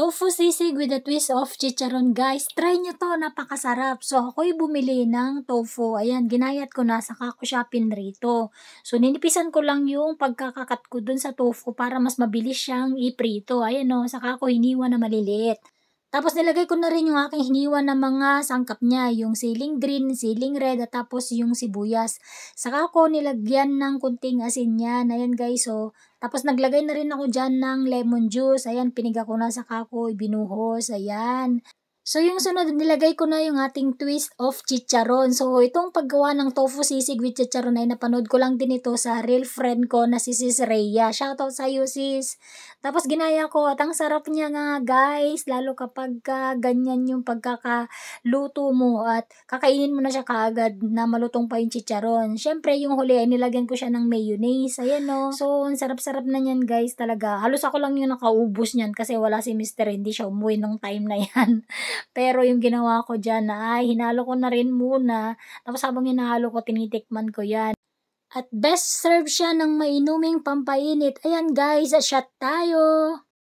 Tofu sisig with a twist of chicharon, guys. Try nyo to, napakasarap. So, ako'y bumili ng tofu. Ayan, ginayat ko na, saka ko siya pinrito. So, ninipisan ko lang yung pagkakakat ko dun sa tofu para mas mabilis siyang iprito. Ayan o, saka ko hiniwa na maliliit. Tapos nilagay ko na rin yung aking hiniwa na mga sangkap niya, yung siling green, siling red, at tapos yung sibuyas. Saka ko nilagyan ng kunting asin yan. Ayan guys, so tapos naglagay na rin ako dyan ng lemon juice. Ayan, piniga ko na, saka ko ibinuhos. Ayan. So, yung sunod, nilagay ko na yung ating twist of chicharon. So, itong paggawa ng tofu sisig with chicharon ay napanood ko lang din ito sa real friend ko na si Sis Rhea. Shoutout sa iyo, sis. Tapos, ginaya ko at ang sarap niya nga, guys. Lalo kapag ganyan yung pagkakaluto mo at kakainin mo na siya kaagad na malutong pa yung chicharon. Siyempre, yung huli ay nilagyan ko siya ng mayonnaise. Ayan o. So, ang sarap-sarap na yan, guys, talaga. Halos ako lang yung nakaubos niyan kasi wala si Mr. Hindi siya umuwi nung time na yan. Pero yung ginawa ko dyan ay hinalo ko na rin muna. Tapos habang hinahalo ko, tinitikman ko yan. At best serve siya ng mainuming pampainit. Ayan guys, shot tayo!